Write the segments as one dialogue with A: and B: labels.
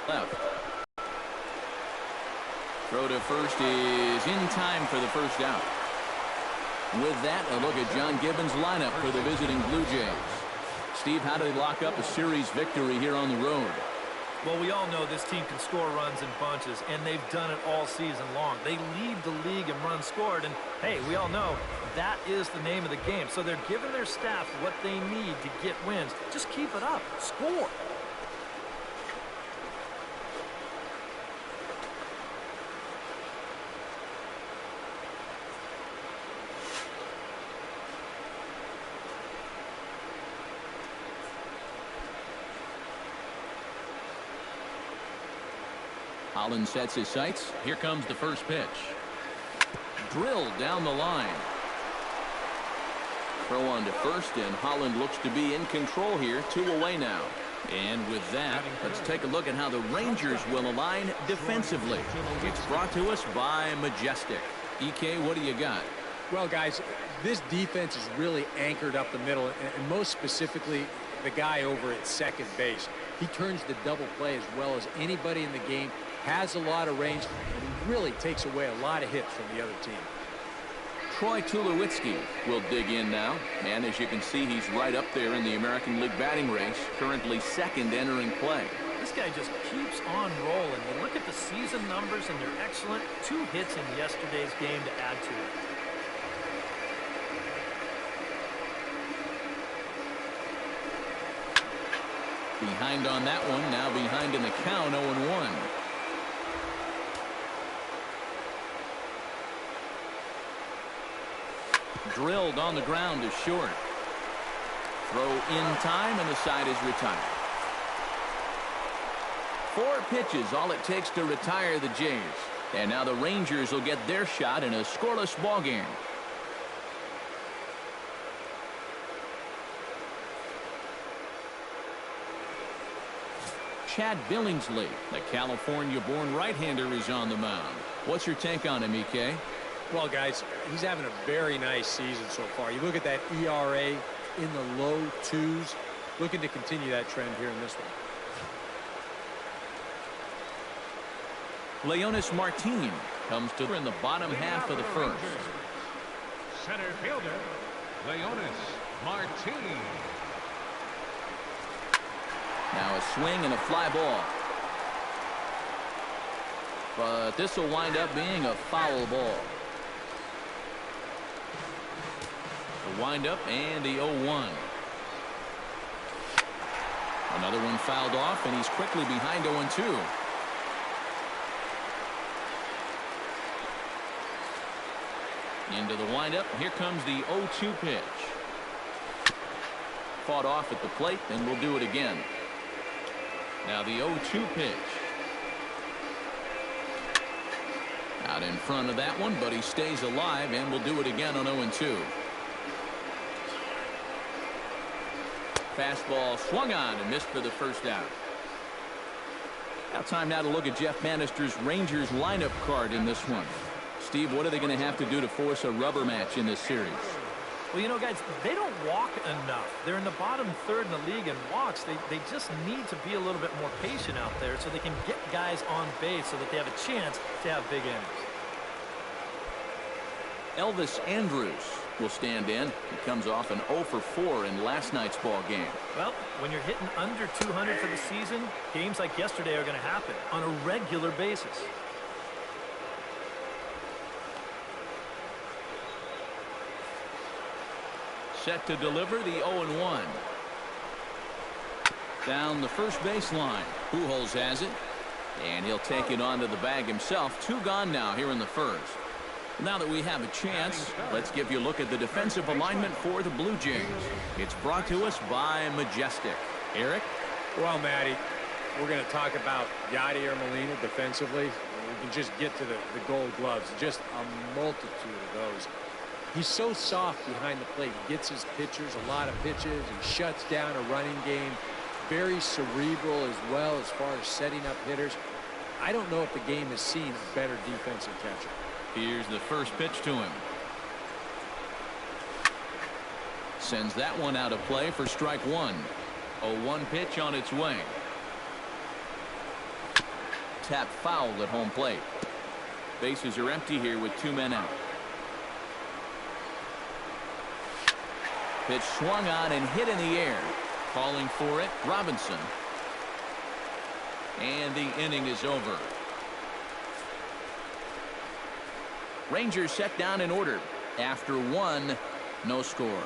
A: left. Throw to first is in time for the first out. With that, a look at John Gibbons' lineup for the visiting Blue Jays. Steve, how do they lock up a series victory here on the road?
B: Well, we all know this team can score runs in bunches, and they've done it all season long. They lead the league in runs scored, and, hey, we all know that is the name of the game. So they're giving their staff what they need to get wins. Just keep it up. Score.
A: Holland sets his sights. Here comes the first pitch. Drilled down the line. Throw on to first, and Holland looks to be in control here. 2 away now. And with that, let's take a look at how the Rangers will align defensively. It's brought to us by Majestic. EK, what do you got?
C: Well, guys, this defense is really anchored up the middle, and most specifically, the guy over at second base. He turns the double play as well as anybody in the game, has a lot of range, and he really takes away a lot of hits from the other team.
A: Troy Tulowitzki will dig in now, and as you can see, he's right up there in the American League batting race, currently second entering play.
B: This guy just keeps on rolling. You look at the season numbers, and they're excellent. 2 hits in yesterday's game to add to it.
A: Behind on that one, now behind in the count, 0-1. Drilled on the ground is short. Throw in time, and the side is retired. 4 pitches, all it takes to retire the Jays. And now the Rangers will get their shot in a scoreless ball game. Chad Billingsley, the California-born right-hander, is on the mound. What's your take on him, EK?
C: Well, guys, he's having a very nice season so far. You look at that ERA in the low 2s, looking to continue that trend here in this one.
A: Leonys Martin comes to in the bottom half of the first.
D: Center fielder, Leonys Martin.
A: Now a swing and a fly ball. But this will wind up being a foul ball. The windup and the 0-1. Another one fouled off, and he's quickly behind 0-2. Into the windup. Here comes the 0-2 pitch. Fought off at the plate, and we'll do it again. Now the 0-2 pitch. Out in front of that one, but he stays alive, and we'll do it again on 0-2. Fastball swung on and missed for the first out. Now time now to look at Jeff Bannister's Rangers lineup card in this one. Steve, what are they going to have to do to force a rubber match in this series?
B: Well, you know, guys, they don't walk enough. They're in the bottom third in the league in walks. They just need to be a little bit more patient out there so they can get guys on base so that they have a chance to have big innings.
A: Elvis Andrus will stand in. He comes off an 0-for-4 in last night's ball game.
B: Well, when you're hitting under 200 for the season, games like yesterday are going to happen on a regular basis.
A: Set to deliver the 0-1. Down the first baseline. Pujols has it, and he'll take it onto the bag himself. 2 gone now here in the first. Now that we have a chance, let's give you a look at the defensive alignment for the Blue Jays. It's brought to us by Majestic. Eric?
C: Well, Matty, we're going to talk about Yadier Molina defensively. We can just get to the gold gloves. Just a multitude of those. He's so soft behind the plate. He gets his pitchers a lot of pitches and shuts down a running game. Very cerebral as well as far as setting up hitters. I don't know if the game has seen a better defensive catcher.
A: Here's the first pitch to him. Sends that one out of play for strike 1. 0-1 pitch on its way. tap foul at home plate. Bases are empty here with 2 men out. Pitch swung on and hit in the air. Calling for it, Robinson. And the inning is over. Rangers set down in order. After 1, no score.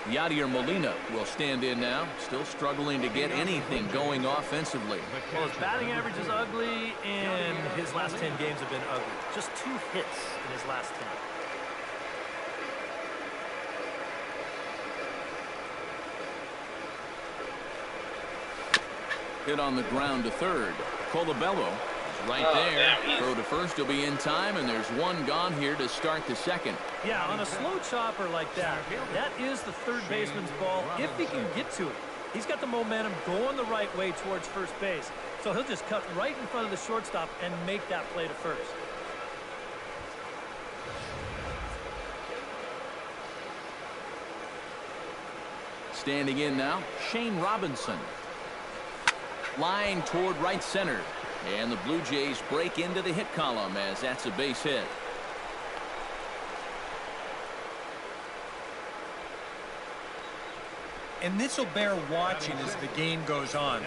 A: Yadier Molina will stand in now, still struggling to get anything going offensively.
B: Well, his batting average is ugly, and his last 10 games have been ugly. Just 2 hits in his last 10.
A: Hit on the ground to third. Colabello is right there. Throw to first will be in time, and there's 1 gone here to start the second.
B: Yeah, on a slow chopper like that, that is the third baseman's ball if he can get to it. He's got the momentum going the right way towards first base, so he'll just cut right in front of the shortstop and make that play to first.
A: Standing in now, Shane Robinson. Line toward right center. And the Blue Jays break into the hit column as that's a base hit.
E: And this will bear watching as the game goes on.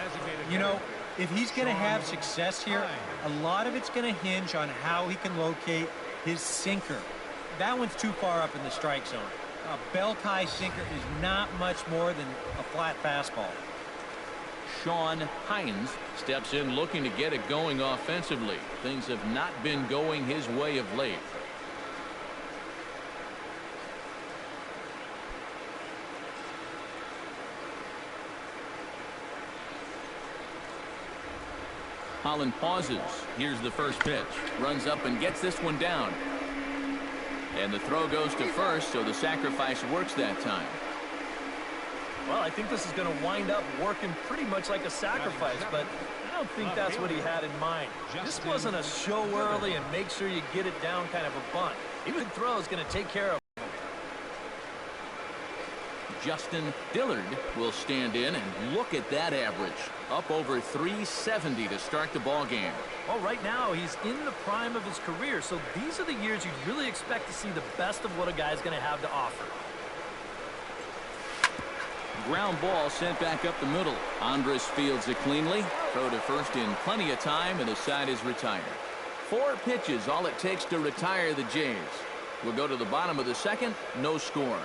E: You know, if he's going to have success here, a lot of it's going to hinge on how he can locate his sinker. That one's too far up in the strike zone. A belt-high sinker is not much more than a flat fastball.
A: Sean Hines steps in looking to get it going offensively. Things have not been going his way of late. Holland pauses. Here's the first pitch. Runs up and gets this one down. And the throw goes to first, so the sacrifice works that time.
B: Well, I think this is going to wind up working pretty much like a sacrifice, but I don't think that's what he had in mind. This wasn't a show early and make sure you get it down kind of a bunt. Even throw is going to take care of him.
A: Justin Dillard will stand in, and look at that average. Up over 370 to start the ball game.
B: Well, right now he's in the prime of his career, so these are the years you'd really expect to see the best of what a guy's going to have to offer.
A: Ground ball sent back up the middle. Andres fields it cleanly. Throw to first in plenty of time, and the side is retired. 4 pitches, all it takes to retire the Jays. We'll go to the bottom of the second. No score.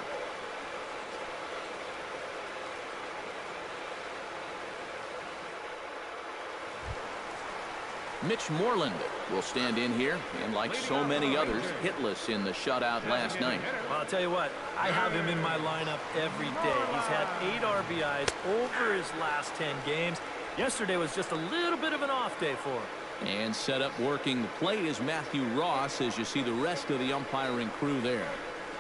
A: Mitch Moreland will stand in here, and like so many others, hitless in the shutout last night.
B: Well, I'll tell you what, I have him in my lineup every day. He's had 8 RBIs over his last 10 games. Yesterday was just a little bit of an off day for him.
A: And set up working the plate is Matthew Ross, as you see the rest of the umpiring crew there.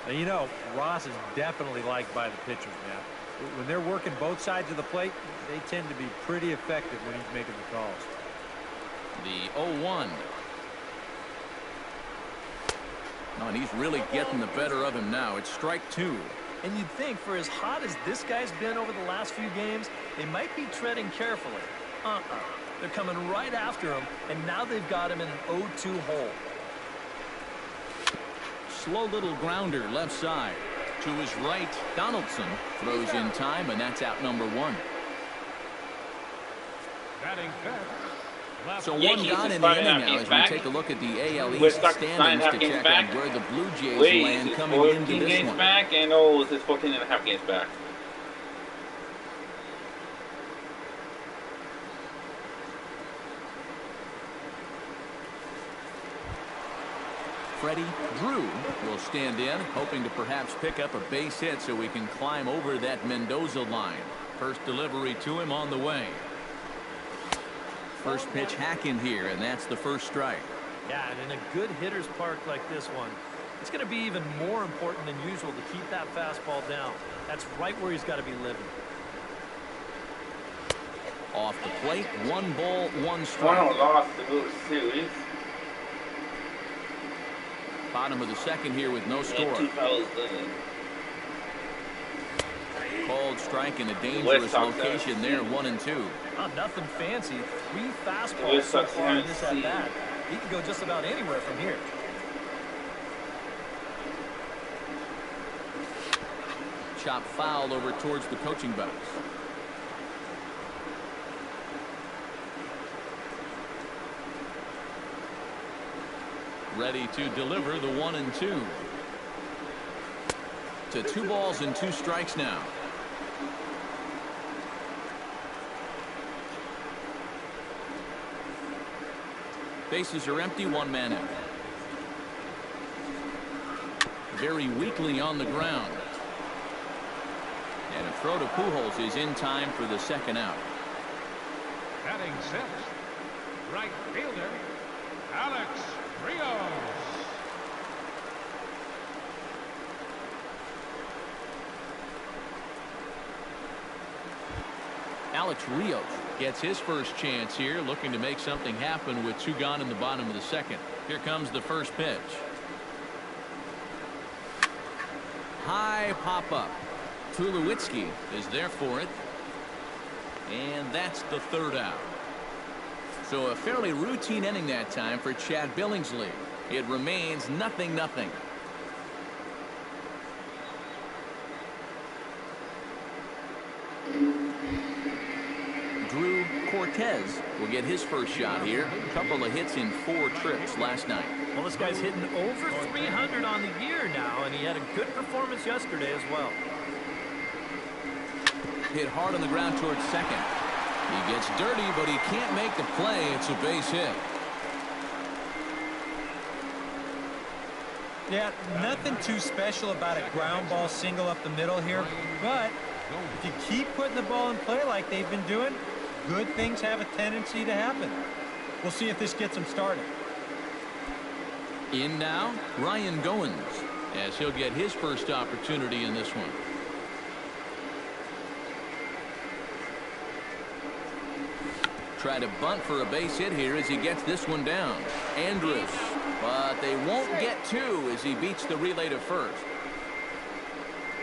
E: And you know, Ross is definitely liked by the pitchers, man. When they're working both sides of the plate, they tend to be pretty effective when he's making the calls.
A: The 0-1. Oh, and he's really getting the better of him now. It's strike 2.
B: And you'd think for as hot as this guy's been over the last few games, they might be treading carefully. They're coming right after him, and now they've got him in an 0-2 hole.
A: Slow little grounder left side. To his right, Donaldson throws in time, and that's out number 1.
D: Batting fifth.
A: So 1 gone in the inning now as we take a look at the AL East standings to check out where the Blue Jays land coming into this
F: games
A: one.
F: back, and oh, this is 14 and a half games back.
A: Freddie Drew will stand in, hoping to perhaps pick up a base hit so we can climb over that Mendoza line. First delivery to him on the way. First pitch hack in here, and that's the first strike.
B: Yeah, and in a good hitter's park like this one, it's going to be even more important than usual to keep that fastball down. That's right where he's got to be living.
A: Off the plate, 1 ball, 1 strike.
F: Toronto lost the World Series.
A: Bottom of the second here with no score.
F: Two fouls done.
A: Cold strike in a dangerous location there, 1-2.
B: Nothing fancy. 3 fastballs so far in this at-bat. He can go just about anywhere from here.
A: Chop foul over towards the coaching box. Ready to deliver the 1-2. To 2 balls and 2 strikes now. Bases are empty, 1 man out. Very weakly on the ground. And a throw to Pujols is in time for the second out.
D: Batting sixth, right fielder, Alex Rios.
A: Alex Rios gets his first chance here, looking to make something happen with 2 gone in the bottom of the second. Here comes the first pitch. High pop-up. Tulowitzki is there for it. And that's the 3rd out. So a fairly routine inning that time for Chad Billingsley. It remains 0-0. Drew Cortez will get his first shot here. A couple of hits in 4 trips last night.
B: Well, this guy's hitting over 300 on the year now, and he had a good performance yesterday as well.
A: Hit hard on the ground towards second. He gets dirty, but he can't make the play. It's a base hit.
E: Yeah, nothing too special about a ground ball single up the middle here, but if you keep putting the ball in play like they've been doing, good things have a tendency to happen. We'll see if this gets them started.
A: In now, Ryan Goins, as he'll get his first opportunity in this one. Try to bunt for a base hit here as he gets this one down. Andrus, but they won't get 2 as he beats the relay to first.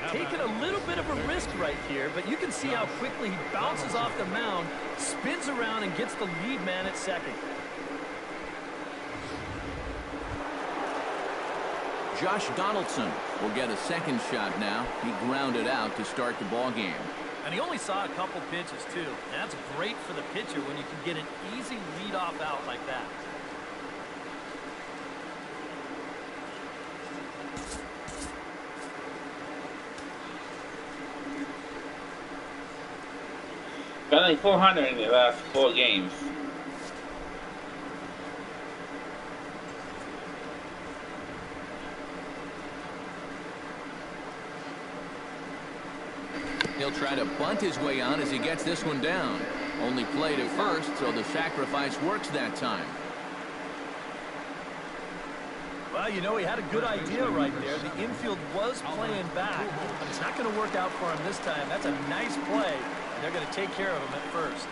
B: Taking a little bit of a risk right here, but you can see how quickly he bounces off the mound, spins around, and gets the lead man at second.
A: Josh Donaldson will get a second shot now. He grounded out to start the ball game.
B: And he only saw a couple pitches, too. And that's great for the pitcher when you can get an easy leadoff out like that.
F: Batting .400 in the last 4 games.
A: He'll try to bunt his way on as he gets this one down. Only played at first, so the sacrifice works that time.
B: Well, you know, he had a good idea right there. The infield was playing back, but it's not going to work out for him this time. That's a nice play, and they're going to take care of him at first.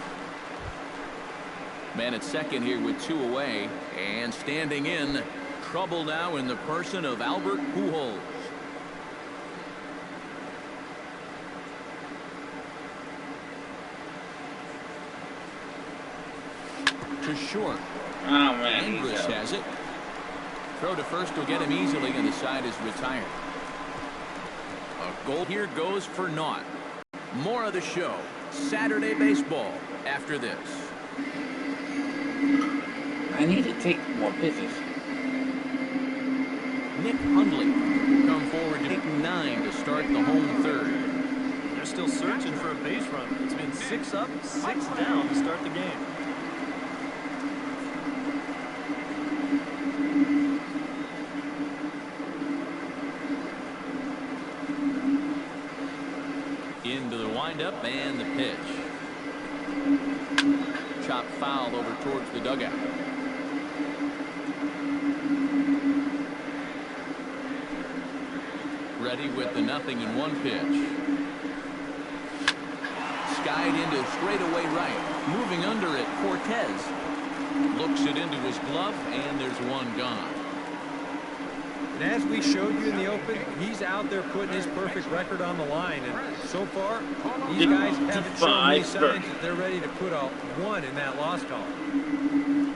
A: Man at second here with 2 away, and standing in, trouble now in the person of Albert Pujols. To short.
F: Oh, man.
A: Andrus has it. Throw to first will get him easily, and the side is retired. A goal here goes for naught. More of the show. Saturday baseball after this.
F: I need to take more pitches.
A: Nick Hundley will come forward to take 9 to start the home third.
B: They're still searching for a base run. It's been 6 up, 6 down to start the game.
A: Into the windup and the pitch. Chop foul over towards the dugout. Ready with the 0-1 pitch. Skied into straightaway right. Moving under it, Cortez looks it into his glove, and there's one gone.
E: And as we showed you in the open, he's out there putting his perfect record on the line. And so far, these guys haven't shown any signs that they're ready to put a 1 in that loss column.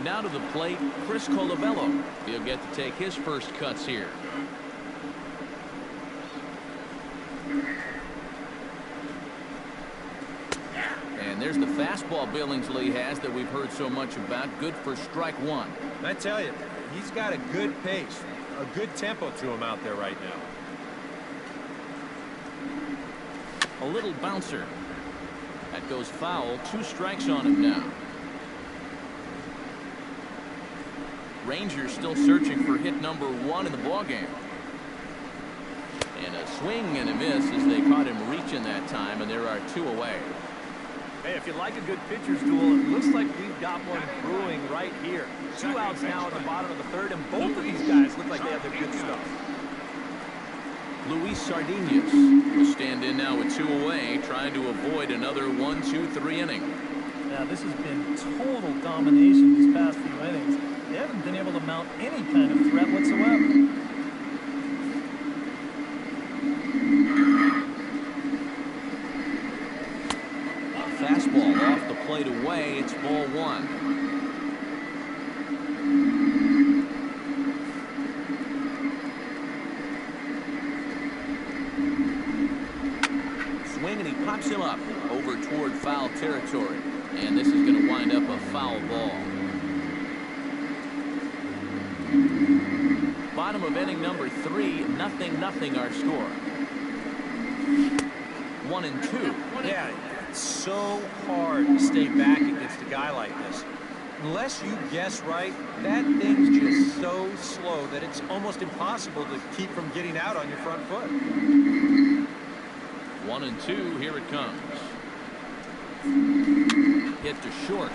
A: Now to the plate, Chris Colabello. He'll get to take his first cuts here. And there's the fastball Billingsley has that we've heard so much about. Good for strike 1.
E: I tell you, he's got a good pace, a good tempo to him out there right now.
A: A little bouncer. That goes foul. 2 strikes on him now. Rangers still searching for hit number 1 in the ballgame. And a swing and a miss as they caught him reaching that time, and there are 2 away.
B: Hey, if you like a good pitcher's duel, it looks like we've got one brewing right here. 2 outs now at the bottom of the 3rd, and both of these guys look like they have their good stuff.
A: Luis Sardinas will stand in now with 2 away, trying to avoid another 1, 2, 3 inning.
B: Yeah, this has been total domination these past few innings. They haven't been able to mount any kind of threat whatsoever.
A: Fastball off the plate away. It's ball 1. Swing, and he pops him up over toward foul territory. And this is going to wind up a foul ball. Bottom of inning number 3, 0-0 our score. 1 and 2.
E: Yeah. It's so hard to stay back against a guy like this. Unless you guess right, that thing's just so slow that it's almost impossible to keep from getting out on your front foot.
A: 1 and 2, here it comes. Hit to short.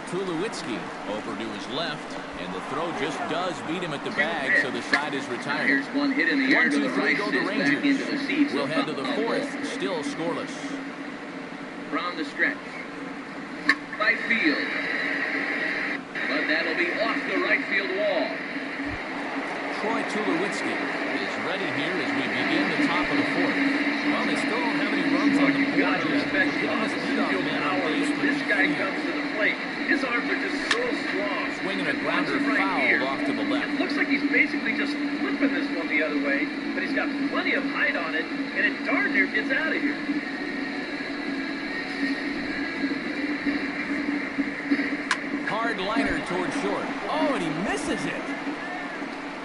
A: Tulowitzki over to his left, and the throw just does beat him at the bag, so the side is retired.
G: Here's one hit in the air
A: 1,
G: to
A: 2,
G: the
A: 3
G: right,
A: go the Rangers.
G: back into the seats.
A: We'll head to the 4th, still scoreless.
G: From the stretch. Right field. But that'll be off the right field wall.
A: Troy Tulowitzki is ready here as we begin the top of the 4th.
B: Well, they still don't have any runs on the
G: You've got
B: board
G: to
B: yet.
G: respect the
B: Getting this leadoff
G: field
B: man on
G: power.
B: base for
G: This guy
B: the
G: comes to the plate. His arms are just so strong.
A: Swinging a grounder
G: Watch him right here.
A: fouled off to the left.
G: It looks like he's basically just flipping this one the other way, but he's got plenty of height on it, and it darn near gets out of here.
A: Hard liner toward short. Oh, and he misses it.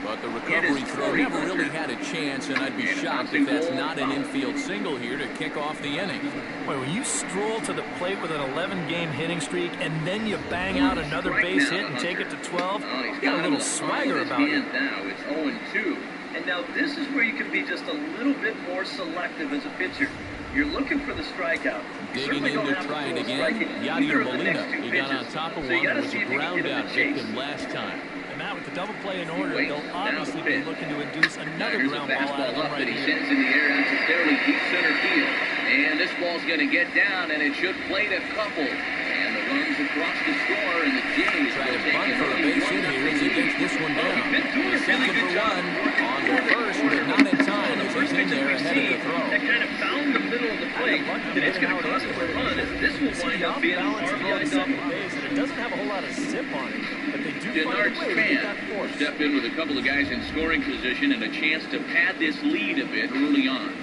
A: But the recovery throw never really had a chance, and I'd be shocked if that's not an infield single here to kick off the inning.
B: Boy, when you stroll to the plate with an 11-game hitting streak, and then you bang out another base hit and take it to 12, you got a little swagger about it.
G: Now it's 0-2. And now this is where you can be just a little bit more selective as a pitcher. You're looking for the strikeout.
A: Digging in to try it again, Yadier Molina. He got on top of one that was a ground out victim last time.
B: And Matt, with the double play in order, they'll obviously be looking to induce another ground ball out of them right
G: he
B: here.
G: sends in the air out to fairly deep center field. And this ball's going to get down, and it should plate a couple. And the runs across the score, and the Jays
A: Try to bunt for a base hit here as he gets this one down. He's second for 1 on the first, but not in time as he's in there ahead of the throw.
G: That kind of found the middle of the plate, and it's going to cost him a run. This will wind up being an RBI double.
B: Base, and it doesn't have a whole lot of zip on it, but they do find
G: Denard
B: a way to get that
G: Span
B: force.
G: stepped in with a couple of guys in scoring position and a chance to pad this lead a bit early on.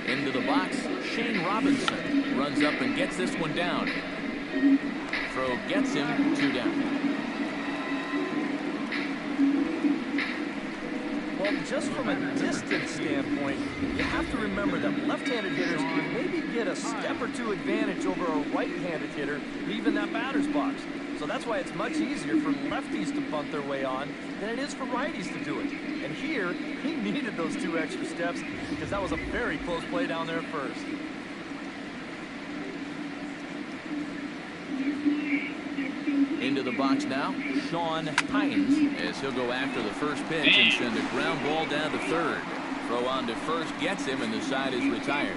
A: Into the box, Shane Robinson runs up and gets this one down. Throw gets him 2 down.
B: Well, just from a distance standpoint, you have to remember that left-handed hitters can maybe get a step or 2 advantage over a right-handed hitter leaving that batter's box. So that's why it's much easier for lefties to bunt their way on than it is for righties to do it. And here, he needed those 2 extra steps because that was a very close play down there at first.
A: Into the box now, Sean Hines, as he'll go after the first pitch and send a ground ball down to third. Throw on to first gets him, and the side is retired.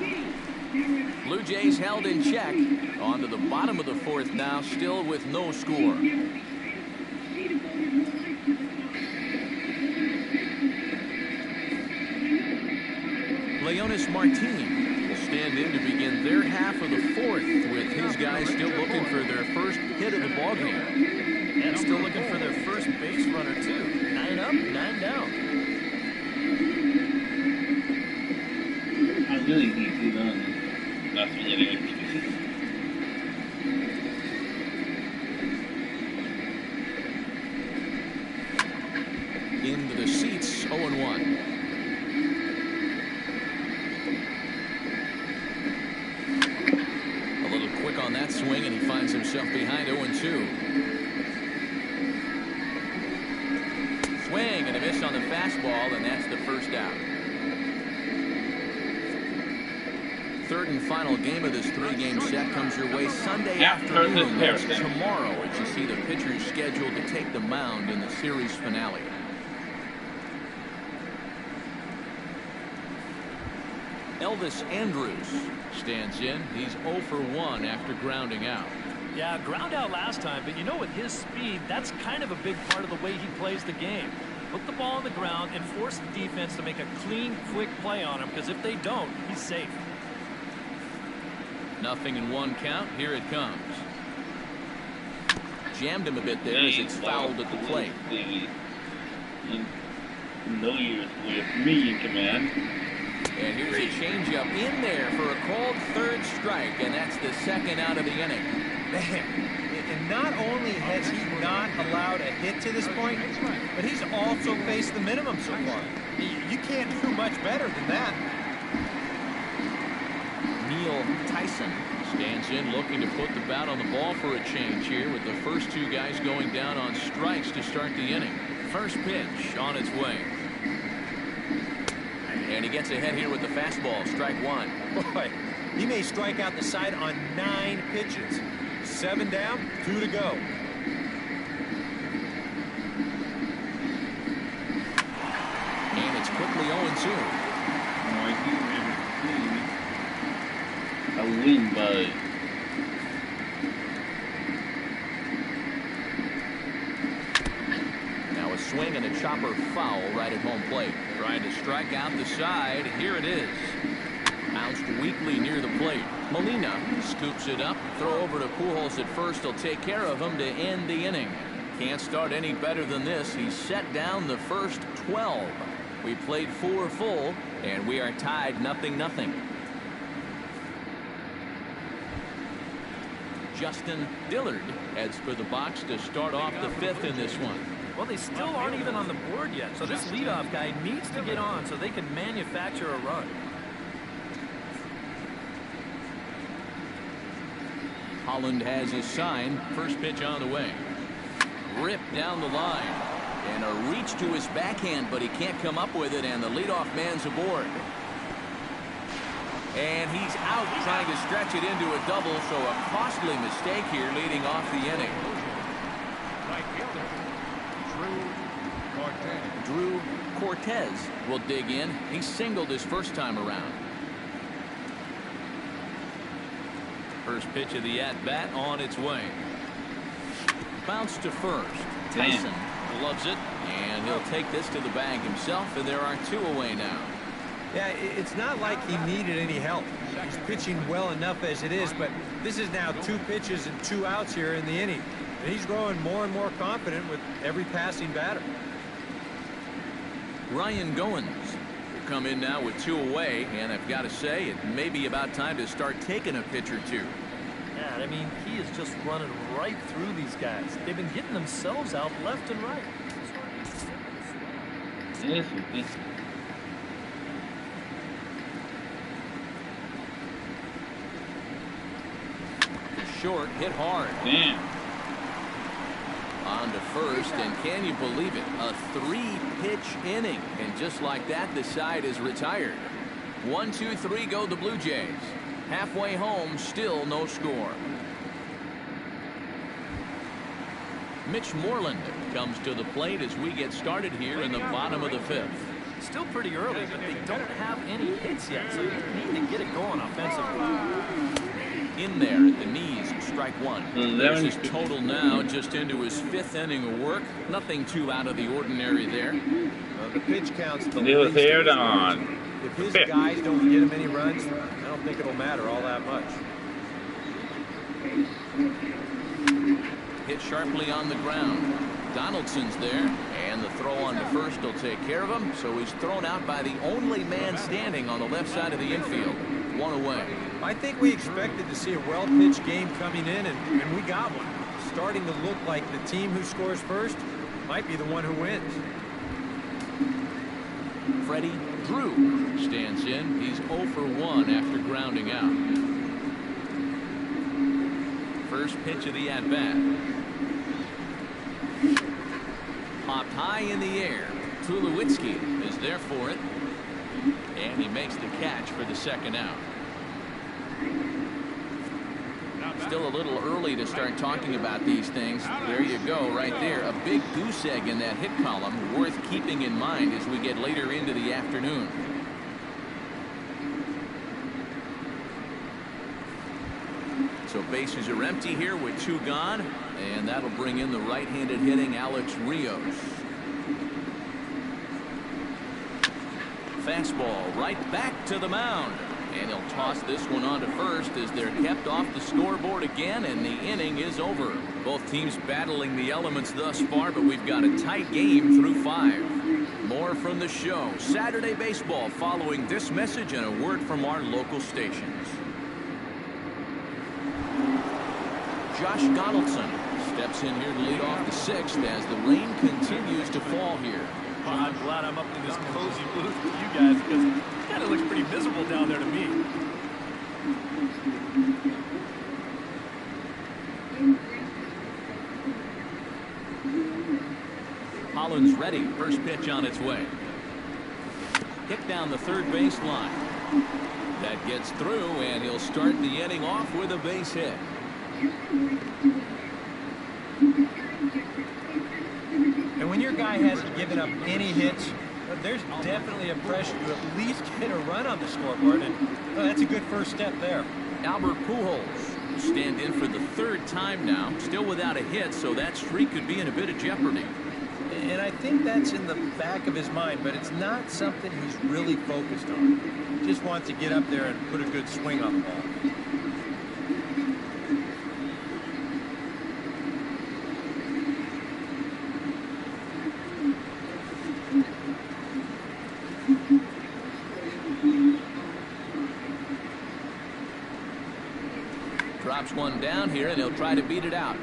A: Blue Jays held in check. On to the bottom of the fourth now, still with no score. Leonis Martin will stand in to begin their half of the fourth, with his guys still looking for their first hit of the ballgame.
B: And still looking for their first base runner, too. 9 up, 9 down.
F: I really need to learn las Villareal.
A: Into the seats, 0-1. A little quick on that swing, and he finds himself behind 0-2. Swing and a miss on the fastball, and that's the first out. Third and final game of this three-game set comes your way Sunday afternoon. That's tomorrow, as you see the pitchers scheduled to take the mound in the series finale. Elvis Andrus stands in. He's 0 for 1 after grounding out.
B: Yeah, ground out last time, but you know, with his speed, that's kind of a big part of the way he plays the game. Put the ball on the ground and force the defense to make a clean, quick play on him, because if they don't, he's safe.
A: Nothing in one count. Here it comes. Jammed him a bit there as it's fouled at the plate.
F: No years with me in command.
A: And here's a changeup in there for a called third strike, and that's the second out of the inning.
E: Man, and not only has he not allowed a hit to this point, but he's also faced the minimum so far. You can't do much better than that.
A: Neil Tyson stands in, looking to put the bat on the ball for a change here, with the first two guys going down on strikes to start the inning. First pitch on its way. And he gets ahead here with the fastball. Strike one.
E: Boy, he may strike out the side on 9 pitches. 7 down, 2 to go.
A: And it's quickly 0-2.
F: A win by
A: Now a swing and a chopper foul right at home plate. Trying to strike out the side. Here it is. Bounced weakly near the plate. Molina scoops it up. Throw over to Pujols at first. He'll take care of him to end the inning. Can't start any better than this. He's set down the first 12. We played 4 full, and we are tied 0-0. Justin Dillard heads for the box to start off the 5th in this one.
B: Well, they still aren't even on the board yet, so this leadoff guy needs to get on so they can manufacture a run.
A: Holland has his sign. First pitch on the way. Ripped down the line. And a reach to his backhand, but he can't come up with it, and the leadoff man's aboard. And he's out trying to stretch it into a double, so a costly mistake here leading off the inning.
D: Right fielder,
A: Drew Cortez will dig in. He singled his first time around. First pitch of the at-bat on its way. Bounce to first. Tyson loves it, and he'll take this to the bag himself, and there are 2 away now.
E: Yeah, it's not like he needed any help. He's pitching well enough as it is, but this is now 2 pitches and 2 outs here in the inning. And he's growing more and more confident with every passing batter.
A: Ryan Goins will come in now with 2 away, and I've got to say, it may be about time to start taking a pitch or 2.
B: Yeah, I mean, he is just running right through these guys. They've been getting themselves out left and right.
F: Yes,
A: Short, hit hard.
F: damn.
A: On to first, and can you believe it? A 3-pitch inning, and just like that, the side is retired. 1, 2, 3 go the Blue Jays. Halfway home, still no score. Mitch Moreland comes to the plate as we get started here in the bottom of the 5th.
B: Still pretty early, but they don't have any hits yet, so you need to get it going offensively.
A: In there at the knees, strike one. There's his total now, just into his 5th inning of work. Nothing too out of the ordinary there.
C: The pitch counts the
H: Neil Thayer on.
C: If his guys don't get him any runs, I don't think it'll matter all that much.
A: Hit sharply on the ground. Donaldson's there, and the throw on to first will take care of him, so he's thrown out by the only man standing on the left side of the infield. 1 away.
C: I think we expected to see a well-pitched game coming in, and we got one. Starting to look like the team who scores first might be the one who wins.
A: Freddie Drew stands in. He's 0 for 1 after grounding out. First pitch of the at-bat. Popped high in the air. Tulowitzki is there for it. And he makes the catch for the 2nd out. Still a little early to start talking about these things. There you go, right there. A big goose egg in that hit column, worth keeping in mind as we get later into the afternoon. So bases are empty here with 2 gone, and that'll bring in the right-handed hitting Alex Rios. Fastball right back to the mound. And he'll toss this one on to first as they're kept off the scoreboard again, and the inning is over. Both teams battling the elements thus far, but we've got a tight game through 5. More from the show. Saturday baseball following this message and a word from our local stations. Josh Donaldson steps in here to lead off the 6th as the rain continues to fall here.
B: Well, I'm glad I'm up in this cozy booth with you guys because it kind of looks pretty miserable down there to me.
A: Holland's ready. First pitch on its way. Kick down the third base line. That gets through, and he'll start the inning off with a base hit.
E: And when your guy hasn't given up any hits, there's definitely a pressure to at least get a run on the scoreboard, and that's a good first step there.
A: Albert Pujols will stand in for the 3rd time now, still without a hit, so that streak could be in a bit of jeopardy.
E: And I think that's in the back of his mind, but it's not something he's really focused on. He just wants to get up there and put a good swing on the ball.
A: Drops one down here, and he'll try to beat it out.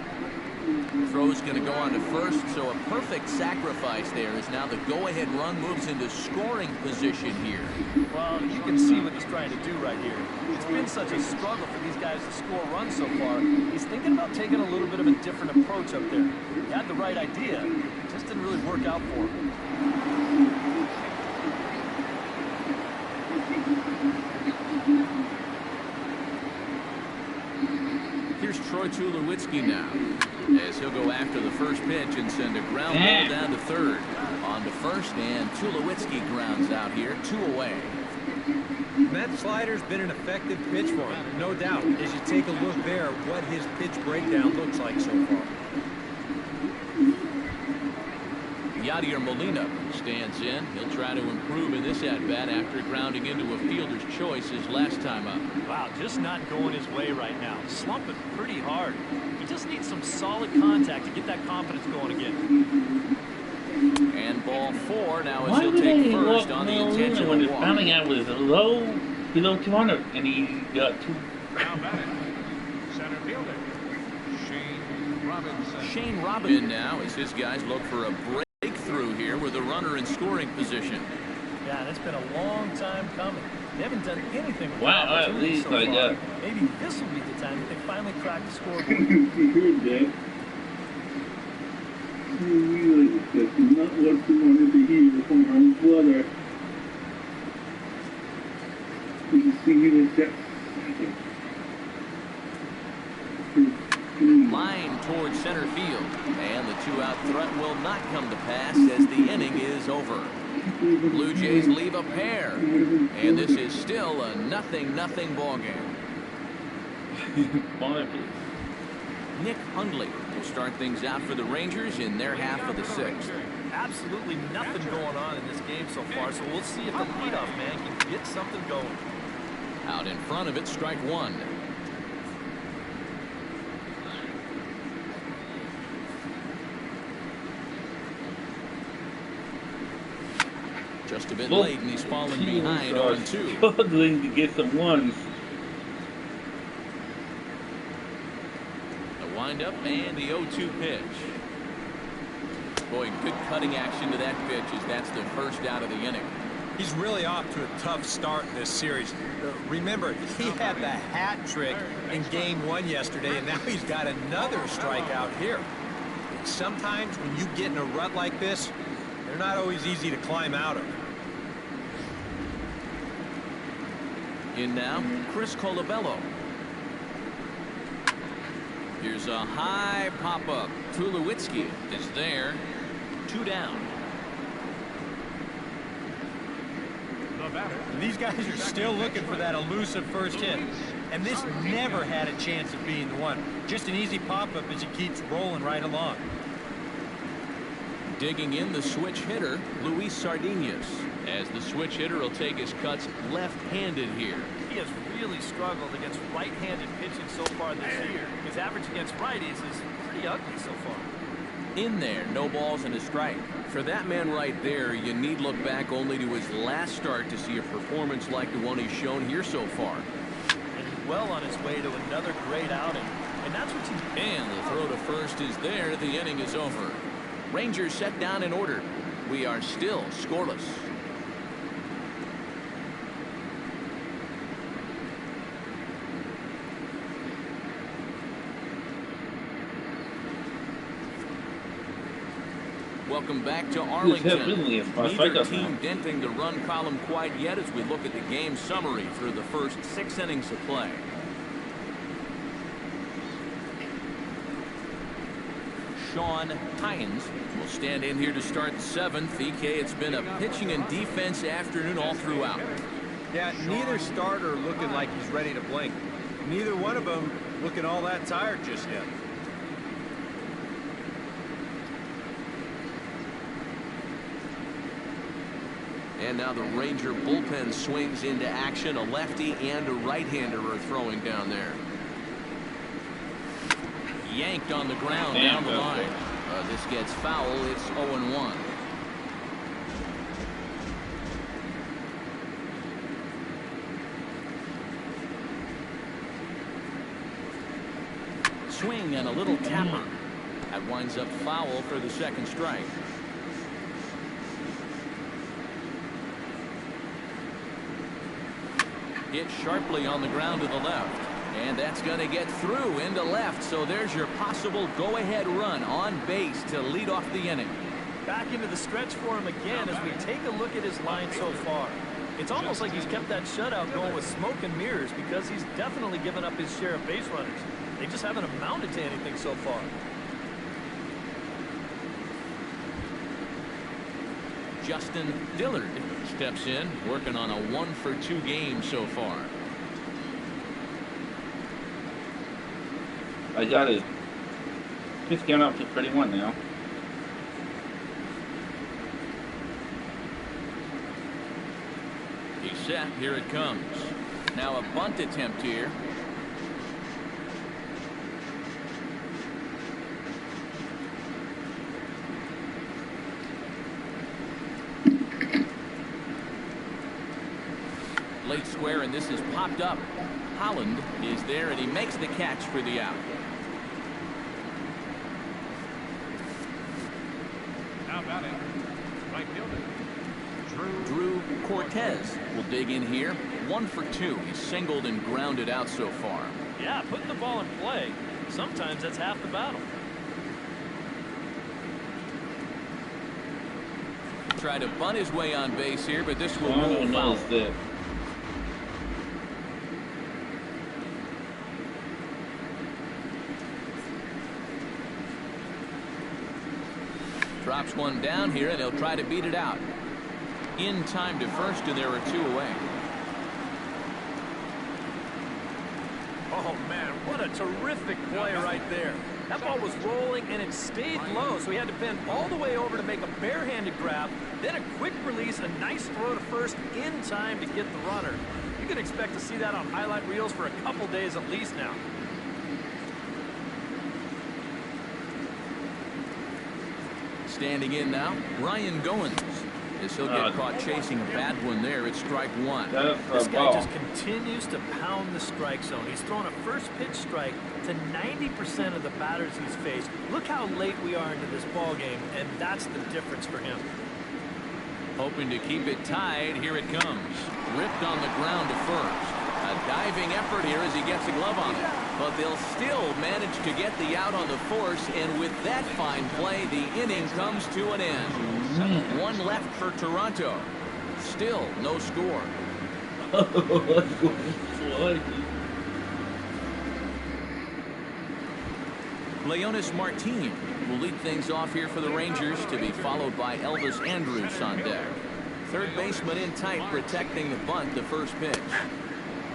A: Throw's going to go on to first, so a perfect sacrifice there as now the go-ahead run moves into scoring position here.
B: Well, you can see what he's trying to do right here. It's been such a struggle for these guys to score runs so far. He's thinking about taking a little bit of a different approach up there. He had the right idea. It just didn't really work out for him.
A: Here's Troy Tulowitzki now, as he'll go after the first pitch and send a ground ball down to third. On to first, and Tulowitzki grounds out here, 2 away.
C: That slider's been an effective pitch for him, no doubt, as you take a look there what his pitch breakdown looks like so far.
A: Yadier Molina stands in. He'll try to improve in this at-bat after grounding into a fielder's choice his last time up.
B: Wow, just not going his way right now. Slumping pretty hard. He just needs some solid contact to get that confidence going again.
A: And ball 4 now as he'll take first on the intentional
H: when
A: walk.
H: the pounding out was low, below 200, and he got 2.
D: Now batting, center fielder, Shane Robinson.
A: Shane Robinson now as his guys look for a breakthrough here with a runner in scoring position.
B: Yeah, and it's been a long time coming. They haven't done anything with
H: Wow,
B: that
H: at least
B: so
H: like
B: far.
H: that.
B: Maybe this will be the time that they finally crack the scoreboard.
F: Heard that. He realized that's not what we wanted to hear from our brother. He's singing his
A: Line towards center field, and the 2-out threat will not come to pass as the inning is over. Blue Jays leave a pair. And this is still a 0-0 ball game. Nick Hundley will start things out for the Rangers in their half of the sixth.
B: Absolutely nothing going on in this game so far, so we'll see if the leadoff man can get something going.
A: Out in front of it, strike one. Just a bit late, and he's fallen behind 0-2.
H: Struggling to get some ones.
A: The windup and the 0-2 pitch. Boy, good cutting action to that pitch as that's the first out of the inning.
E: He's really off to a tough start in this series. Remember, he had the hat trick in game one yesterday, and now he's got another strikeout here. Sometimes when you get in a rut like this, they're not always easy to climb out of.
A: In now, Chris Colabello. Here's a high pop-up. Tulowitzki is there. 2 down.
E: And these guys are still looking for that elusive first hit. And this never had a chance of being the one. Just an easy pop-up as he keeps rolling right along.
A: Digging in the switch hitter, Luis Sardinas, as the switch hitter will take his cuts left-handed here.
B: He has really struggled against right-handed pitching so far this year. His average against righties is pretty ugly so far.
A: In there, no balls and a strike. For that man right there, you need look back only to his last start to see a performance like the one he's shown here so far.
B: And he's well on his way to another great outing. And that's what you...
A: And the throw to first is there. The inning is over. Rangers set down in order. We are still scoreless. Welcome back to Arlington. Neither team denting the run column quite yet as we look at the game summary through the first 6 innings of play. Sean Hines will stand in here to start the 7th. EK, it's been a pitching and defense afternoon all throughout.
E: Yeah, neither starter looking like he's ready to blink. Neither one of them looking all that tired just yet.
A: And now the Ranger bullpen swings into action. A lefty and a right-hander are throwing down there. Yanked on the ground down the line. This gets foul. It's 0-1. Swing and a little tapper. That winds up foul for the second strike. Hit sharply on the ground to the left. And that's going to get through into left. So there's your possible go-ahead run on base to lead off the inning.
B: Back into the stretch for him again as we take a look at his line so far. It's almost like he's kept that shutout going with smoke and mirrors because he's definitely given up his share of base runners. They just haven't amounted to anything so far.
A: Justin Dillard steps in, working on a 1-for-2 game so far.
H: I got it. It's going up to 31 now.
A: He's set. Here it comes. Now a bunt attempt here. Late square, and this is popped up. Holland is there, and he makes the catch for the out.
D: Now batting, right fielder,
A: Drew Cortez will dig in here. 1-for-2. He's singled and grounded out so far.
B: Yeah, putting the ball in play. Sometimes that's half the battle.
A: Try to bunt his way on base here, but this will roll foul. Drops one down here, and he'll try to beat it out. In time to first, and there are 2 away.
B: Oh, man, what a terrific play right there. That ball was rolling, and it stayed low, so he had to bend all the way over to make a barehanded grab, then a quick release, a nice throw to first in time to get the runner. You can expect to see that on highlight reels for a couple days at least now.
A: Standing in now, Ryan Goins. As he'll get caught chasing a bad one there, it's strike 1.
B: This guy just continues to pound the strike zone. He's thrown a first pitch strike to 90% of the batters he's faced. Look how late we are into this ball game, and that's the difference for him.
A: Hoping to keep it tied. Here it comes. Ripped on the ground to first. A diving effort here as he gets a glove on it. But they'll still manage to get the out on the force, and with that fine play, the inning comes to an end. 1 left for Toronto. Still no score. Leonis Martin will lead things off here for the Rangers, to be followed by Elvis Andrus on deck. Third baseman in tight, protecting the bunt, the first pitch.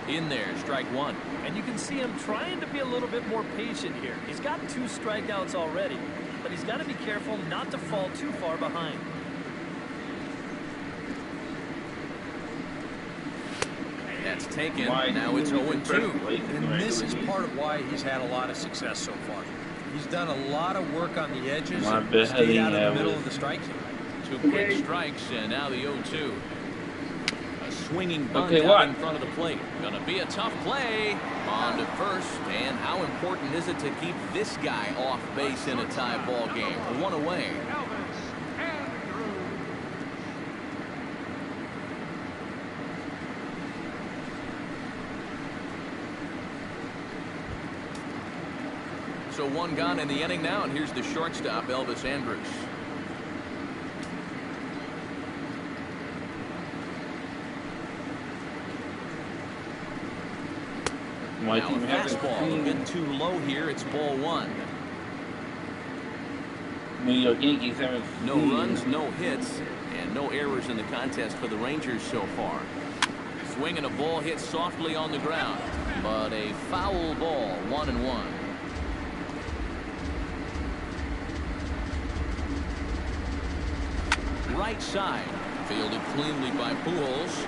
A: In there, strike 1.
B: And you can see him trying to be a little bit more patient here. He's got 2 strikeouts already, but he's got to be careful not to fall too far behind.
A: That's taken. Now it's 0-2.
E: And this is part of why he's had a lot of success so far. He's done a lot of work on the edges, stayed out of the middle of the strike zone.
A: 2 quick strikes, and now the 0-2. Swinging bunt out in front of the plate. Gonna be a tough play. On to first. And how important is it to keep this guy off base in a tie ball game? 1 away. So 1 gone in the inning now, and here's the shortstop, Elvis Andrus. Now a fastball a bit too low here. It's ball 1.
H: New York Yankees haven't.
A: No runs, no hits, and no errors in the contest for the Rangers so far. Swinging a ball hit softly on the ground, but a foul ball. 1-1. Right side, fielded cleanly by Pujols.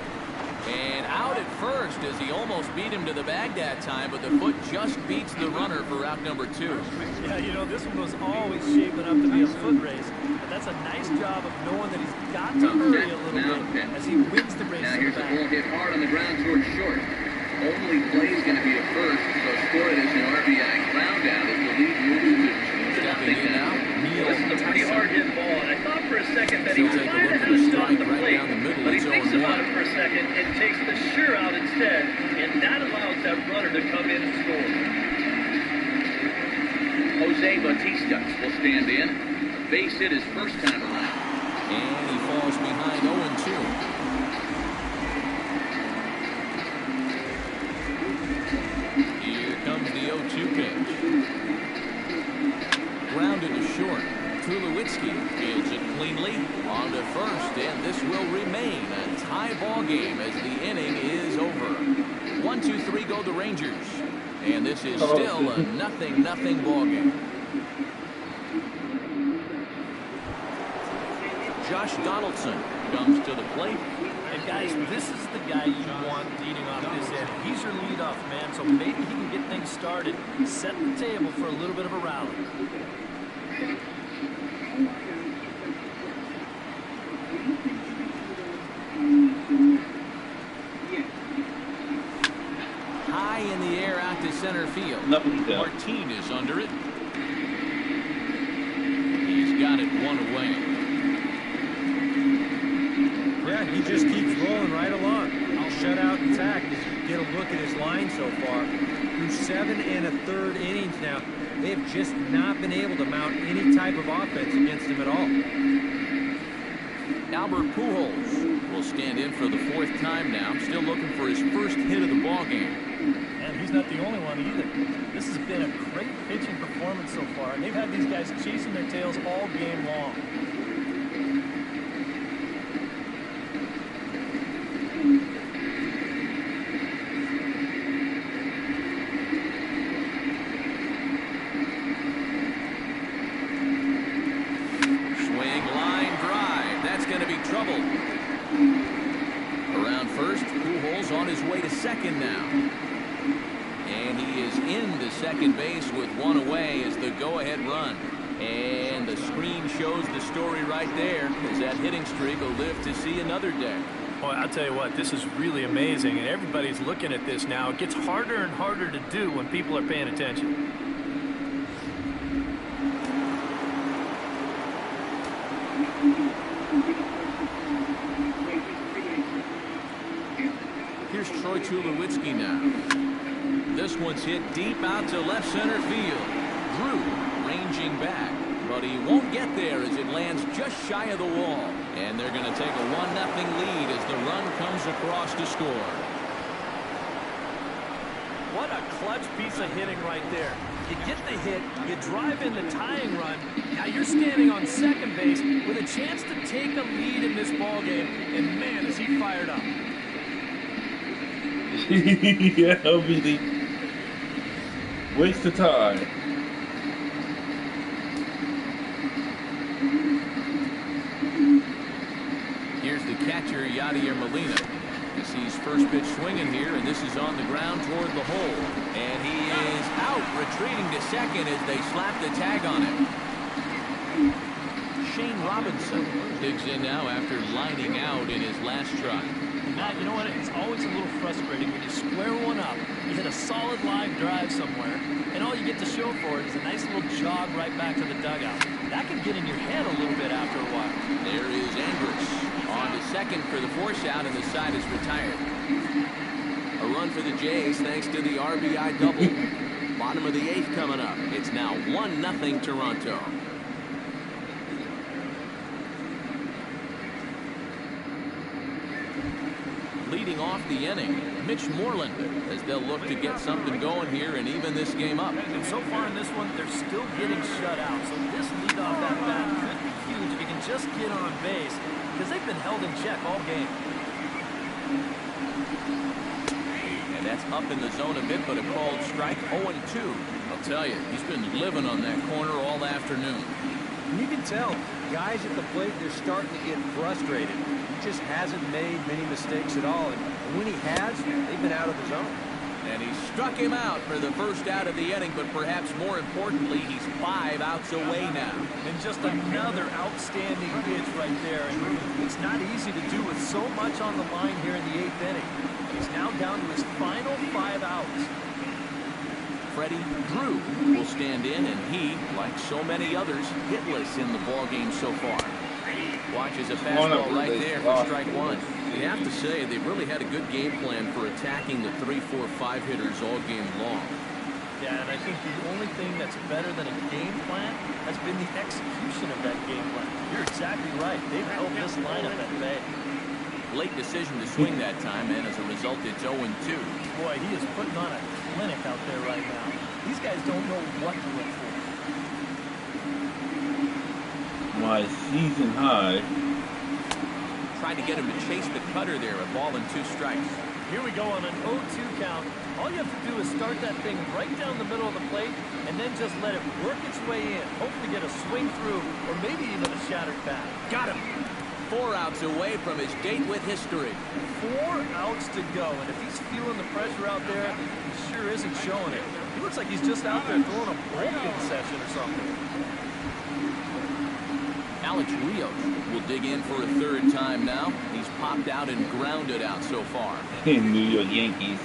A: And out at first as he almost beat him to the bag that time, but the foot just beats the runner for out number 2.
B: Yeah, you know, this one was always shaping up to be a foot race, but that's a nice job of knowing that he's got to hurry a little bit as he wins the race.
G: Now here's the ball hit hard on the ground towards short. Only play is going to be a first, so score it as an RBI ground out as the lead moves to 2-0 now.
I: This is a pretty hard hit ball, and I thought for a second that he was trying to have a stop the plate, but he thinks about it for a second and takes the sure out instead, and that allows that runner to come in and score.
G: Jose Bautista will stand in. A base hit his first time around.
A: And he falls behind 0-2. Here comes the 0-2 pitch. Grounded to short. Tulowitzki fields it cleanly on to first, and this will remain a tie ball game as the inning is over. 1-2-3 go the Rangers, and this is still a 0-0 ball game. Josh Donaldson comes to the plate.
B: And guys, this is the guy you want leading off this end. He's your leadoff man, so maybe he can get things started, set the table for a little bit of a rally.
A: High in the air out to center field. Martin is under it. He's got it 1 away.
E: Yeah, he just keeps rolling right along. Shutout attack. As you get a look at his line so far, through 7 1/3 innings now, they've just not been able to mount any type of offense against him at all.
A: Albert Pujols will stand in for the 4th time now, still looking for his first hit of the ball game.
B: And he's not the only one either. This has been a great pitching performance so far, and they've had these guys chasing their tails all game long.
A: second now. And he is into second base with one away as the go-ahead run. And the screen shows the story right there as that hitting streak will live to see another day.
B: Boy, I'll tell you what, this is really amazing, and everybody's looking at this now. It gets harder and harder to do when people are paying attention.
A: Here's Troy Tulowitzki now. This one's hit deep out to left center field. Drew ranging back, but he won't get there as it lands just shy of the wall. And they're going to take a 1-0 lead as the run comes across to score.
B: What a clutch piece of hitting right there. You get the hit, you drive in the tying run. Now you're standing on second base with a chance to take a lead in this ballgame, and man, is he fired up.
H: Yeah, really. Waste of time.
A: Here's the catcher, Yadier Molina. He sees first pitch swinging here, and this is on the ground toward the hole. And he is out, retreating to second as they slap the tag on him. Shane Robinson digs in now after lining out in his last try.
B: Matt, you know what? It's always a little frustrating when you square one up, you hit a solid line drive somewhere, and all you get to show for it is a nice little jog right back to the dugout. That can get in your head a little bit after a while.
A: There is Andrus on to second for the force out, and the side is retired. A run for the Jays thanks to the RBI double. Bottom of the 8th coming up. It's now 1-0 Toronto. Leading off the inning, Mitch Moreland, as they'll look to get something going here and even this game up.
B: And so far in this one, they're still getting shut out. So this leadoff at bat could be huge if you can just get on base, because they've been held in check all game.
A: And that's up in the zone a bit, but a called strike. 0-2. I'll tell you, he's been living on that corner all afternoon.
E: And you can tell, guys at the plate, they're starting to get frustrated. He just hasn't made many mistakes at all. And when he has, they've been out of the zone.
A: And he struck him out for the first out of the inning, but perhaps more importantly, he's 5 outs away now.
B: And just another outstanding pitch right there. And it's not easy to do with so much on the line here in the 8th inning. He's now down to his final 5 outs.
A: Freddie Drew will stand in, and he, like so many others, hitless in the ballgame so far. Watches a fastball right there for strike one. You have to say they've really had a good game plan for attacking the 3, 4, 5 hitters all game long.
B: Yeah, and I think the only thing that's better than a game plan has been the execution of that game plan. You're exactly right. They've held this lineup at bay.
A: Late decision to swing that time, and as a result, it's 0-2.
B: Boy, he is putting on a clinic out there right now. These guys don't know what to look for.
H: My season high.
A: Tried to get him to chase the cutter there, a ball and 2 strikes.
B: Here we go on an 0-2 count. All you have to do is start that thing right down the middle of the plate and then just let it work its way in. Hopefully get a swing through or maybe even a shattered bat.
A: Got him. 4 outs away from his date with history.
B: 4 outs to go, and if he's feeling the pressure out there, he sure isn't showing it. He looks like he's just out there throwing a bullpen session or something.
A: Alex Rios will dig in for a 3rd time now. He's popped out and grounded out so far.
H: New York Yankees.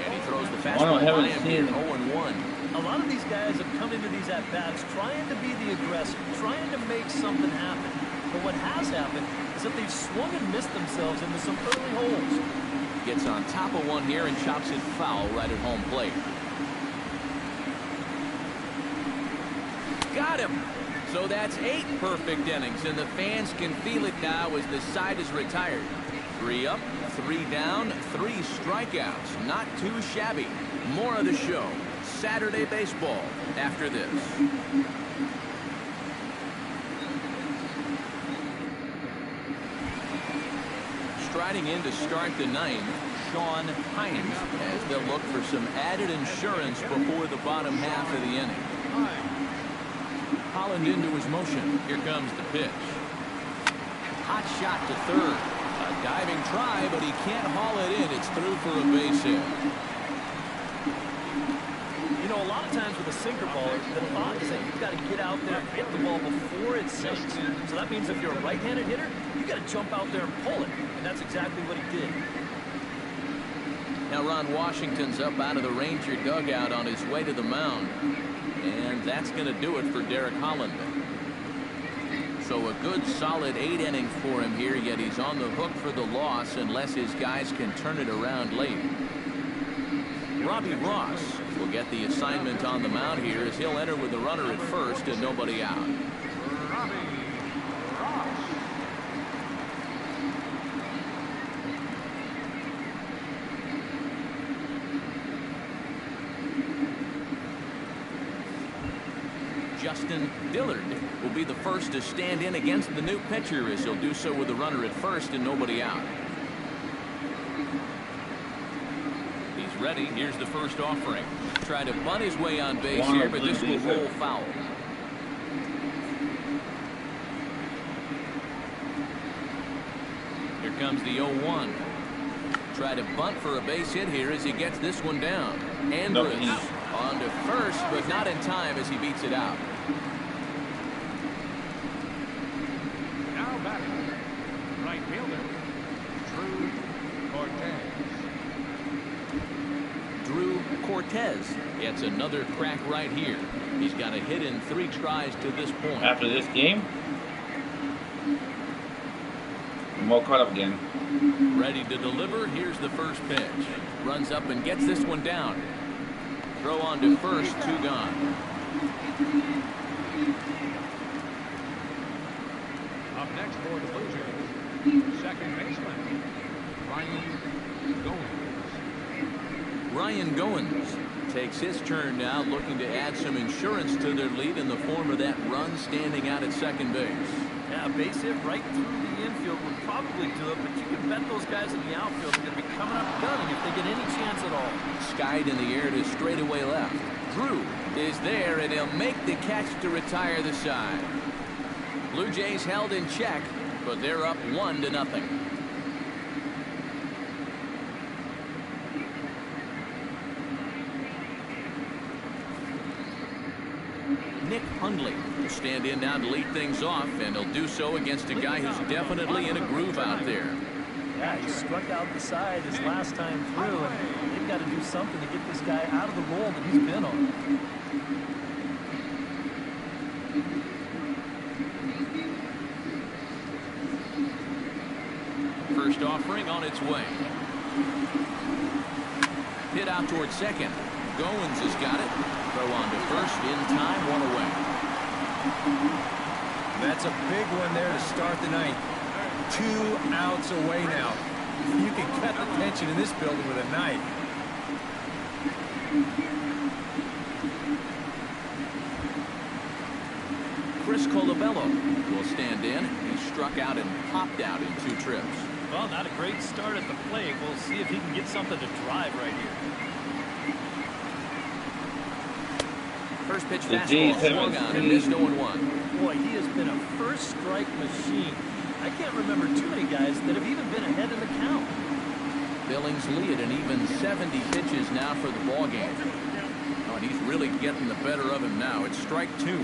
A: And he throws the fastball by him here, 0-1.
B: A lot of these guys have come into these at-bats trying to be the aggressor, trying to make something happen. But what has happened is that they've swung and missed themselves into some early holes.
A: Gets on top of one here and chops it foul right at home plate. Got him. So that's 8 perfect innings, and the fans can feel it now as the side is retired. 3 up, 3 down, 3 strikeouts. Not too shabby. More of the show. Saturday baseball after this. Striding in to start the 9th, Sean Hines, as they'll look for some added insurance before the bottom half of the inning. Holland into his motion. Here comes the pitch. hot shot to third. A diving try, but he can't haul it in. It's through for a base hit.
B: You know, a lot of times with a sinker baller, the thought is that you've got to get out there and hit the ball before it sinks. So that means if you're a right-handed hitter, you've got to jump out there and pull it. And that's exactly what he did.
A: Now Ron Washington's up out of the Ranger dugout on his way to the mound. And that's going to do it for Derek Holland. So a good solid 8 innings for him here, yet he's on the hook for the loss unless his guys can turn it around late. Robbie Ross will get the assignment on the mound here as he'll enter with the runner at first and nobody out. Justin Dillard will be the first to stand in against the new pitcher as he'll do so with the runner at first and nobody out. He's ready. Here's the first offering. Try to bunt his way on base here, but this will roll foul. Here comes the 0-1. Try to bunt for a base hit here as he gets this one down. Andrus on to first, but not in time as he beats it out.
D: Now batting, right fielder, Drew Cortez.
A: Drew Cortez gets another crack right here. He's got a hit in 3 tries to this point.
H: After this game, I'm all caught up again.
A: Ready to deliver. Here's the first pitch. Runs up and gets this one down. Throw on to first, 2 gone.
D: Up next for the Blue Jays, second baseman, Ryan Goins.
A: Ryan Goins takes his turn now, looking to add some insurance to their lead in the form of that run standing out at second base.
B: Yeah, base hit right through the infield would probably do it, but you can bet those guys in the outfield are going to be coming up gunning if they get any chance at all.
A: Skied in the air to straightaway left. Drew is there, and he'll make the catch to retire the side. Blue Jays held in check, but they're up 1-0. Nick Hundley will stand in now to lead things off, and he'll do so against a guy who's definitely in a groove out there.
B: Yeah, he struck out the side his last time through, and they've got to do something to get this guy out of the role that he's been on.
A: First offering on its way. Hit out towards second. Goins has got it. Throw on to first in time, 1 away.
E: That's a big one there to start the ninth. 2 outs away now. You can cut the tension in this building with a knife.
A: Chris Colabello will stand in. He struck out and popped out in 2 trips.
B: Well, not a great start at the plate. We'll see if he can get something to drive right here.
A: First pitch fastball swung on and missed 0-1.
B: Boy, he has been a first strike machine. I can't remember too many guys that have even been ahead in the count.
A: Billingsley at an even 70 pitches now for the ball game. Oh, and he's really getting the better of him now. It's strike 2.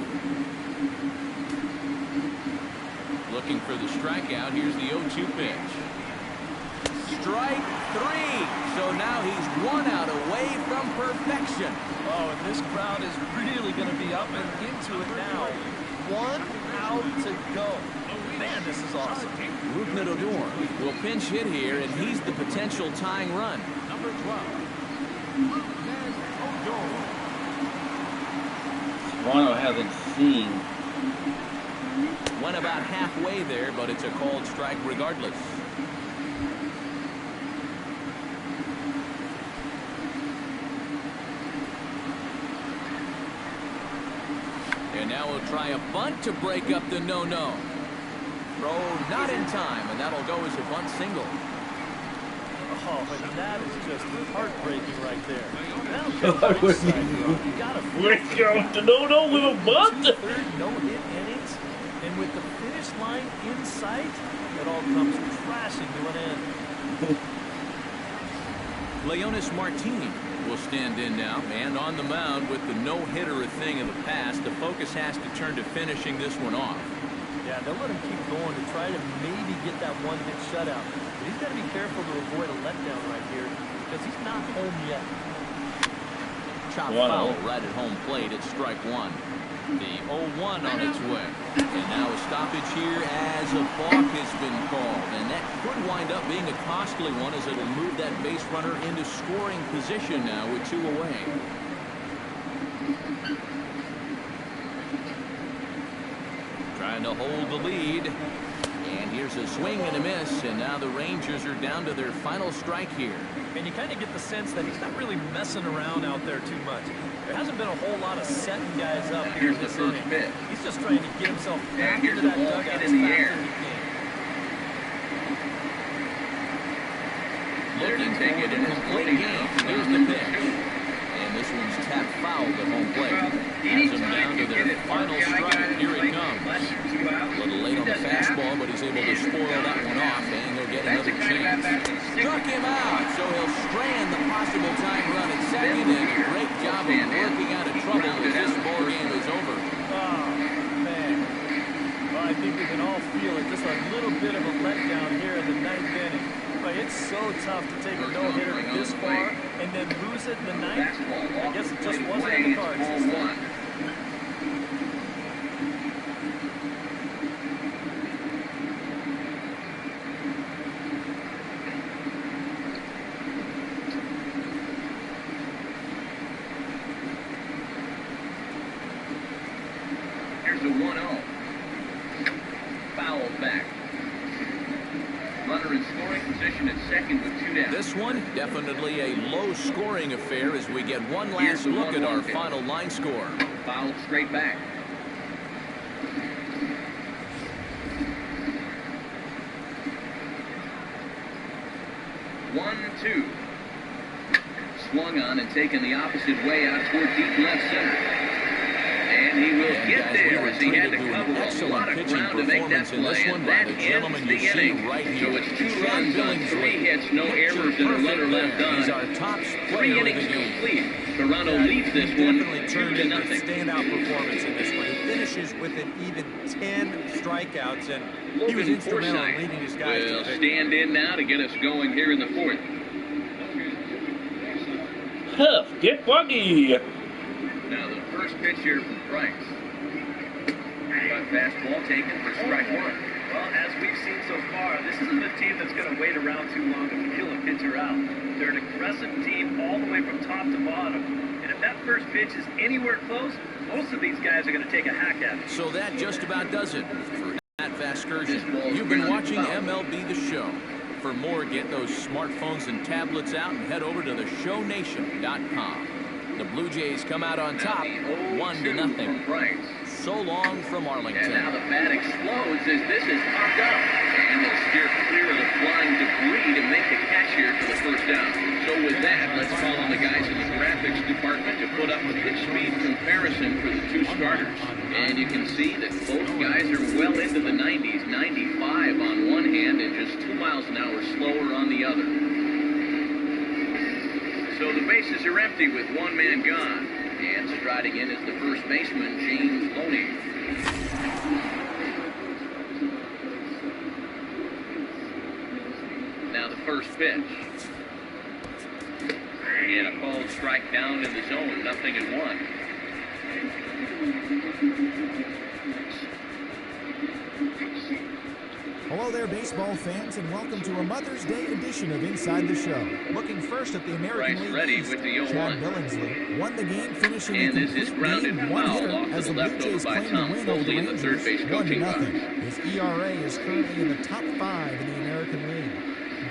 A: Looking for the strikeout. Here's the 0-2 pitch. Strike 3. So now he's 1 out away from perfection.
B: Oh, and this crowd is really going to be up and into it now. 1 out to go. Man, this is awesome.
A: Rougned Odor will pinch hit here, and he's the potential tying run.
D: Number 12, Odor.
H: Toronto hasn't seen.
A: Went about halfway there, but it's a called strike regardless. And now we'll try a bunt to break up the no-no. Throw not in time, and that'll go as a bunt single.
B: Oh, and that is just heartbreaking right there.
H: We're going to no-no with a bunt.
B: 2 third no-hit innings, And with the finish line in sight, it all comes crashing to an end.
A: Leonis Martini will stand in now, and on the mound with the no-hitter a thing of the past, the focus has to turn to finishing this one off.
B: Yeah, they'll let him keep going to try to maybe get that one-hit shutout. But he's got to be careful to avoid a letdown right here because he's not home yet.
A: Chop foul right at home plate at strike one. The 0-1 on its way. And now a stoppage here as a balk has been called. And that could wind up being a costly one as it'll move that base runner into scoring position now with 2 away. Trying to hold the lead. And here's a swing and a miss. And now the Rangers are down to their final strike here.
B: And you kind of get the sense that he's not really messing around out there too much. There hasn't been a whole lot of setting guys up here in this inning. He's just trying to get himself back into that dugout as fast as he can.
A: Looking for the complete game. Here's the pitch. And this one's tapped foul at home plate. Has them down to their final strike. Here it comes. A little late on the fastball, but he's able to spoil that one off, and he'll get another chance. Struck him out, so he'll strand the possible time run at second, and a great job of working out of trouble as this ball game is over.
B: Oh, man. Well, I think we can all feel it. Just a little bit of a letdown here in the 9th inning. But it's so tough to take a no-hitter this far and then lose it in the 9th. I guess it just wasn't in the cards this time.
G: Here's a 1-0. Foul back. Runner in scoring position at second with 2 down.
A: This one, definitely a low-scoring affair as we get one last look at our final line score.
G: Foul straight back. One, two. Swung on and taken the opposite way out toward deep left center. And he will get there as he had to cover a lot of ground to make that play. And that ends the inning. So it's 2 runs on 3 hits, no errors, and a runner left on.
A: He's our top
G: 3 innings complete. Toronto leads this one 2-0.
E: Standout performance in this one. He finishes with an even 10 strikeouts, and he was instrumental in leading his guys to
G: will
E: the victory.
G: stand in now to get us going here in the 4th.
H: Huff, get buggy.
G: Now the first pitch here from Price. But fastball taken for strike one.
I: Well, as we've seen so far, this isn't a team that's going to wait around too long to kill a pitcher out. They're an aggressive team all the way from top to bottom. And if that first pitch is anywhere close, most of these guys are going to take a hack at it.
A: So that just about does it for Matt Vasgersian. You've been watching MLB The Show. For more, get those smartphones and tablets out and head over to theshownation.com. The Blue Jays come out on top, 1-0. So long from Arlington.
G: And now the bat explodes as this is popped up. And they'll steer clear of the flying debris to make the catch here for the first down. So with that, let's call on the guys in the graphics department to put up a pitch-speed comparison for the 2 starters. And you can see that both guys are well into the 90s, 95 on one hand and just 2 miles an hour slower on the other. So the bases are empty with 1 man gone. And striding in is the first baseman, James Loney. Now the first pitch. And a called strike down in the zone, 0-1.
J: Hello there, baseball fans, and welcome to a Mother's Day edition of Inside the Show. Looking first at the American League
G: ready
J: East,
G: with the 0-1.
J: Chad Billingsley won the game, finishing a
G: And this is
J: complete
G: grounded
J: game
G: foul
J: one-hitter
G: off to
J: as
G: the
J: the Blue
G: left over
J: Jays
G: by
J: claim the
G: Tom
J: win over the
G: Foley in the third
J: Rangers,
G: base coaching
J: 1-0. His ERA is currently in the top 5 in the American League.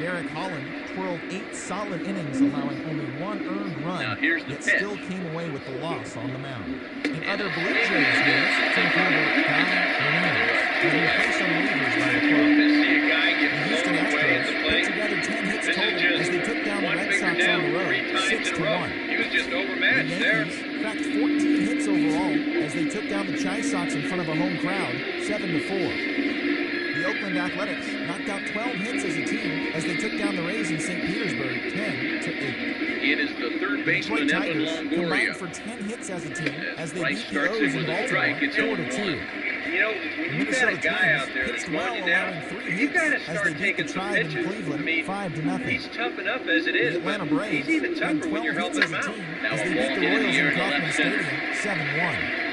J: Derek Holland twirled 8 solid innings, allowing only 1 earned run,
G: Now here's the
J: yet
G: pitch.
J: still came away with the loss on the mound. In other Blue Jays news, center fielder Guy Ramirez has been placed on waivers by the club. The Houston Astros put together 10 hits total as they took down the Red Sox on the road, 6-1.
D: He was just
J: The
D: overmatched there.
J: Yankees cracked 14 hits overall as they took down the Chi Sox in front of a home crowd, 7-4. The Oakland Athletics knocked out 12 hits as a team as they took down the Rays in St. Petersburg, 10-8.
G: It is the third baseman,
J: Detroit
G: Evan
J: Tigers
G: Longoria.
J: combined for 10 hits as a team as they
G: Bryce
J: beat the
G: starts
J: O's
G: in
J: in
G: with a
J: Baltimore,
G: strike. It's
J: 4-2.
I: You know, when you've got a guy out there that's going down, you got to start taking some pitches. I mean,
J: 5-0.
I: he's tough enough as it is,
J: The
I: but
J: Atlanta Braves
I: he's even
J: had
I: tougher when
J: 12
I: you're
J: hits
I: helping
J: as
I: him
J: a
I: out.
J: team
G: Now
J: as
G: a
J: they
G: ball
J: beat the
G: hit in
J: Royals
G: the air
J: in
G: to
J: Kauffman
G: left center.
J: Stadium, 7-1.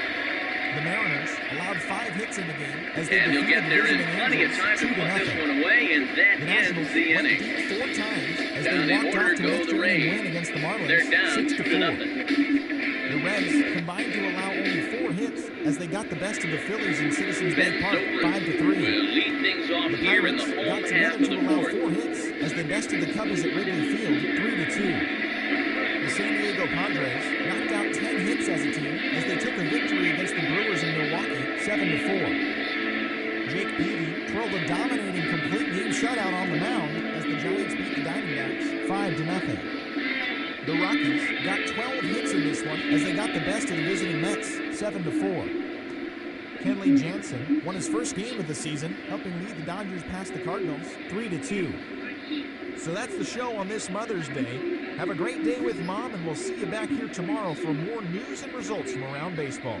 J: The Mariners allowed 5 hits in the game as they
G: And he'll
J: defeated
G: get there in
J: visiting
G: plenty of
J: Angels
G: time to put this
J: 2-0.
G: one away, and that
J: The
G: ends
J: Nationals
G: the
J: went
G: inning.
J: deep 4 times as
G: Down
J: they
G: in
J: walked
G: order
J: off to
G: go
J: an
G: the
J: extra
G: Rays.
J: inning win against the Marlins,
G: They're down
J: 6-4.
G: 2-0.
J: The Reds combined to allow only 4 hits as they got the best of the Phillies in Citizens Bank
G: Ben
J: Park,
G: Zobrist
J: 5-3.
G: will lead things off
J: The
G: here in the
J: Pirates
G: home
J: got
G: half
J: together
G: of
J: to
G: the
J: allow
G: fourth.
J: 4 hits as they bested the Cubbies at Wrigley Field, 3-2. The San Diego Padres knocked out 10 hits as a team as they took a victory against the Brewers in Milwaukee, 7-4. Jake Peavy twirled a dominating complete game shutout on the mound as the Giants beat the Diamondbacks 5-0. The Rockies got 12 hits in this one as they got the best of the visiting Mets, 7-4. Kenley Jansen won his first game of the season, helping lead the Dodgers past the Cardinals, 3-2. So that's the show on this Mother's Day. Have a great day with Mom, and we'll see you back here tomorrow for more news and results from around baseball.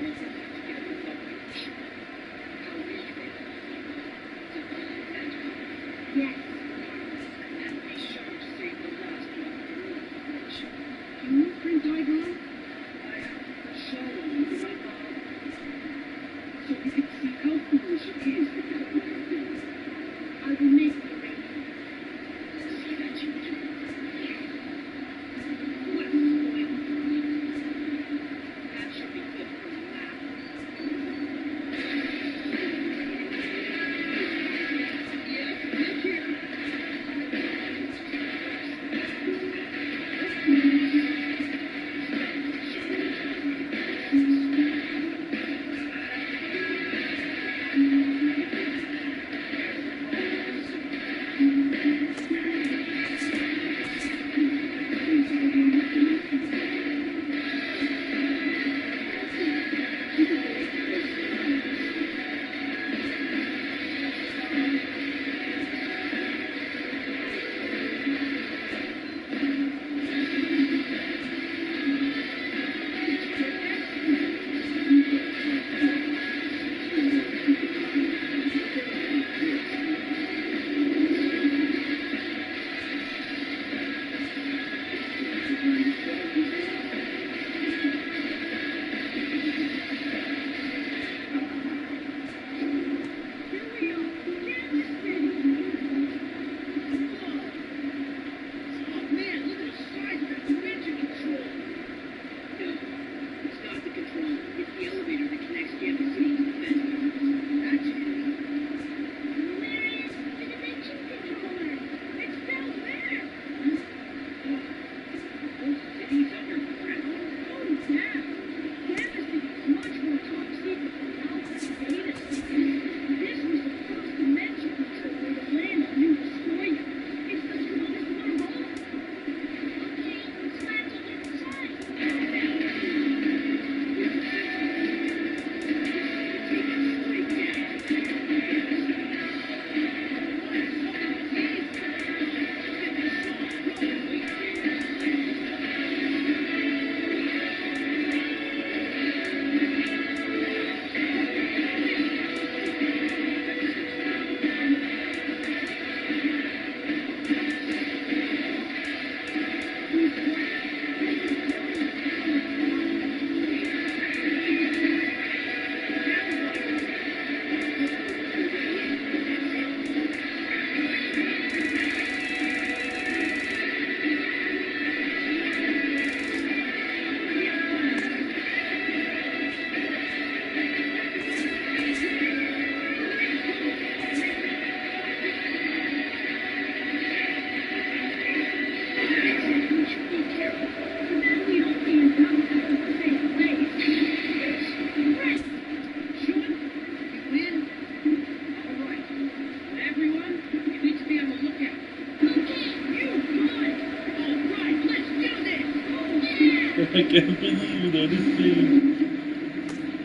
H: I can't believe that this thing.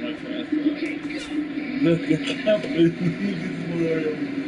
H: My fast. Look, I can't believe this